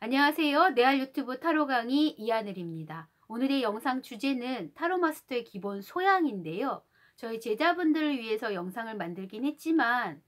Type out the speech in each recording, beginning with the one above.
안녕하세요. 내알 유튜브 타로 강의 이하늘입니다. 오늘의 영상 주제는 타로 마스터의 기본 소양인데요. 저희 제자분들을 위해서 영상을 만들긴 했지만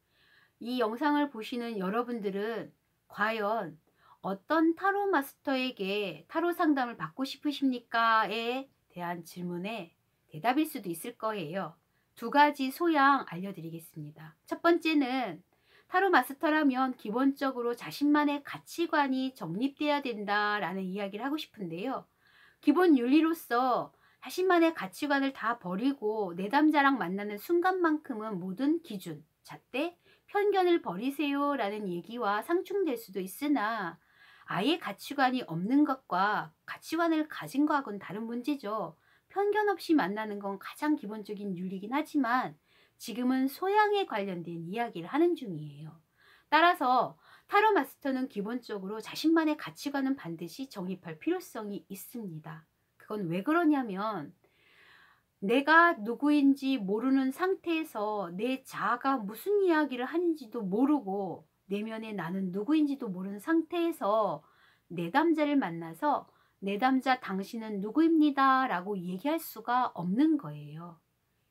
이 영상을 보시는 여러분들은 과연 어떤 타로 마스터에게 타로 상담을 받고 싶으십니까?에 대한 질문에 대답일 수도 있을 거예요. 두 가지 소양 알려드리겠습니다. 첫 번째는 타로 마스터라면 기본적으로 자신만의 가치관이 정립돼야 된다라는 이야기를 하고 싶은데요. 기본 윤리로서 자신만의 가치관을 다 버리고 내담자랑 만나는 순간만큼은 모든 기준, 잣대, 편견을 버리세요 라는 얘기와 상충될 수도 있으나 아예 가치관이 없는 것과 가치관을 가진 것하고는 다른 문제죠. 편견 없이 만나는 건 가장 기본적인 윤리긴 하지만 지금은 소양에 관련된 이야기를 하는 중이에요. 따라서 타로 마스터는 기본적으로 자신만의 가치관은 반드시 정립할 필요성이 있습니다. 그건 왜 그러냐면 내가 누구인지 모르는 상태에서 내 자아가 무슨 이야기를 하는지도 모르고 내면의 나는 누구인지도 모르는 상태에서 내담자를 만나서 내담자 당신은 누구입니다 라고 얘기할 수가 없는 거예요.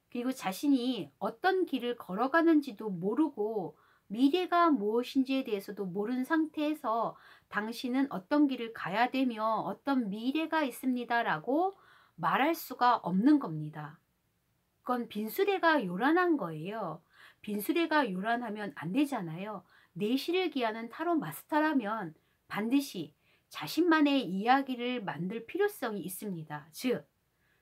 그리고 자신이 어떤 길을 걸어가는지도 모르고 미래가 무엇인지에 대해서도 모르는 상태에서 당신은 어떤 길을 가야 되며 어떤 미래가 있습니다 라고 말할 수가 없는 겁니다. 그건 빈수레가 요란한 거예요. 빈수레가 요란하면 안 되잖아요. 내실을 기하는 타로 마스터라면 반드시 자신만의 이야기를 만들 필요성이 있습니다. 즉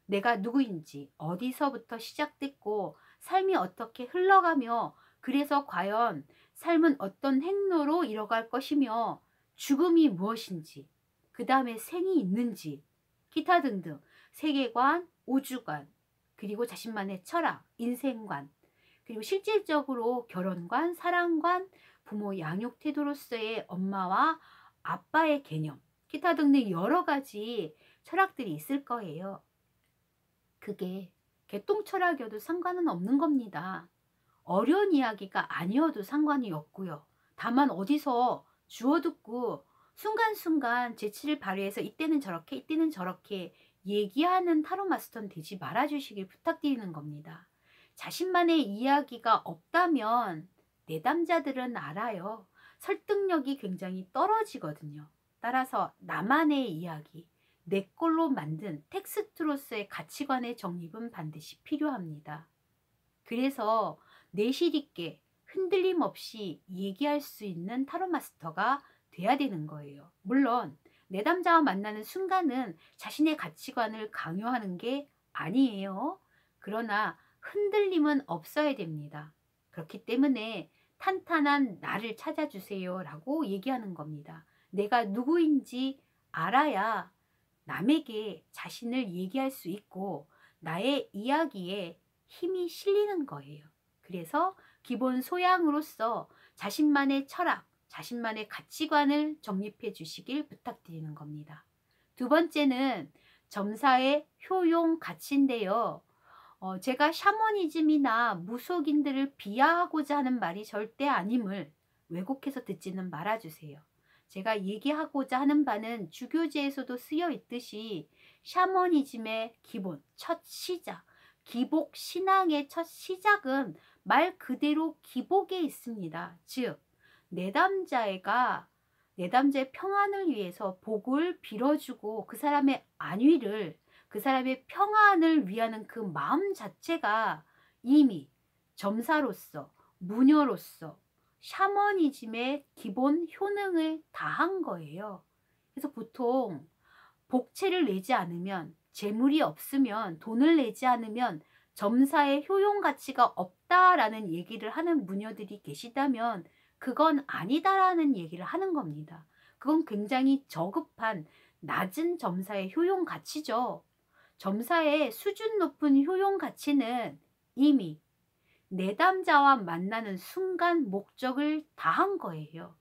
내가 누구인지, 어디서부터 시작됐고 삶이 어떻게 흘러가며 그래서 과연 삶은 어떤 행로로 이뤄갈 것이며 죽음이 무엇인지, 그 다음에 생이 있는지, 기타 등등 세계관, 우주관, 그리고 자신만의 철학, 인생관, 그리고 실질적으로 결혼관, 사랑관, 부모 양육 태도로서의 엄마와 아빠의 개념, 기타 등등 여러 가지 철학들이 있을 거예요. 그게 개똥 철학이어도 상관은 없는 겁니다. 어려운 이야기가 아니어도 상관이 없고요. 다만 어디서 주워듣고 순간순간 재치를 발휘해서 이때는 저렇게 이때는 저렇게 얘기하는 타로 마스터는 되지 말아주시길 부탁드리는 겁니다. 자신만의 이야기가 없다면 내담자들은 알아요. 설득력이 굉장히 떨어지거든요. 따라서 나만의 이야기, 내 걸로 만든 텍스트로서의 가치관의 정립은 반드시 필요합니다. 그래서 내실 있게 흔들림 없이 얘기할 수 있는 타로 마스터가 돼야 되는 거예요. 물론 내담자와 만나는 순간은 자신의 가치관을 강요하는 게 아니에요. 그러나 흔들림은 없어야 됩니다. 그렇기 때문에 탄탄한 나를 찾아주세요 라고 얘기하는 겁니다. 내가 누구인지 알아야 남에게 자신을 얘기할 수 있고 나의 이야기에 힘이 실리는 거예요. 그래서 기본 소양으로서 자신만의 철학, 자신만의 가치관을 정립해 주시길 부탁드리는 겁니다. 두 번째는 점사의 효용 가치인데요. 제가 샤머니즘이나 무속인들을 비하하고자 하는 말이 절대 아님을 왜곡해서 듣지는 말아주세요. 제가 얘기하고자 하는 바는 주교제에서도 쓰여 있듯이 샤머니즘의 기본, 첫 시작, 기복 신앙의 첫 시작은 말 그대로 기복에 있습니다. 즉, 내담자의 평안을 위해서 복을 빌어주고 그 사람의 안위를, 그 사람의 평안을 위하는 그 마음 자체가 이미 점사로서, 무녀로서 샤머니즘의 기본 효능을 다한 거예요. 그래서 보통 복채를 내지 않으면, 재물이 없으면, 돈을 내지 않으면 점사의 효용 가치가 없다라는 얘기를 하는 무녀들이 계시다면 그건 아니다라는 얘기를 하는 겁니다. 그건 굉장히 저급한 낮은 점사의 효용 가치죠. 점사의 수준 높은 효용 가치는 이미 내담자와 만나는 순간 목적을 다한 거예요.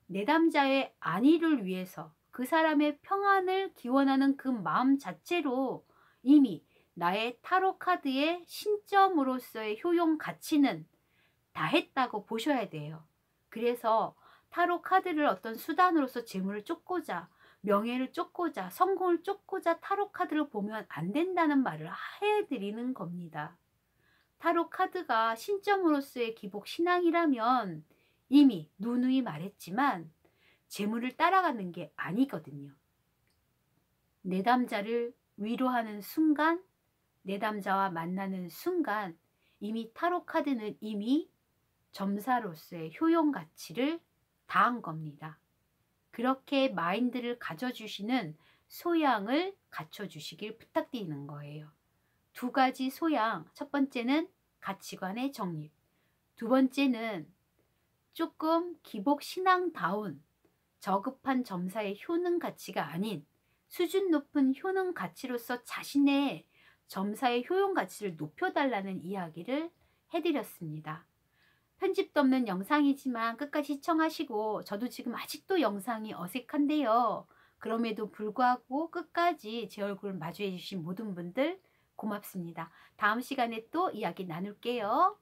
내담자의 안위를 위해서 그 사람의 평안을 기원하는 그 마음 자체로 이미 나의 타로 카드의 신점으로서의 효용 가치는 다 했다고 보셔야 돼요. 그래서 타로 카드를 어떤 수단으로서 재물을 쫓고자, 명예를 쫓고자, 성공을 쫓고자 타로 카드를 보면 안 된다는 말을 해드리는 겁니다. 타로 카드가 신점으로서의 기복 신앙이라면 이미 누누이 말했지만 재물을 따라가는 게 아니거든요. 내담자를 위로하는 순간, 내담자와 만나는 순간 이미 타로 카드는 이미 점사로서의 효용 가치를 다한 겁니다. 그렇게 마인드를 가져주시는 소양을 갖춰주시길 부탁드리는 거예요. 두 가지 소양, 첫 번째는 가치관의 정립, 두 번째는 조금 기복 신앙다운 저급한 점사의 효능 가치가 아닌 수준 높은 효능 가치로서 자신의 점사의 효용 가치를 높여달라는 이야기를 해드렸습니다. 편집도 없는 영상이지만 끝까지 시청하시고, 저도 지금 아직도 영상이 어색한데요. 그럼에도 불구하고 끝까지 제 얼굴 마주해 주신 모든 분들 고맙습니다. 다음 시간에 또 이야기 나눌게요.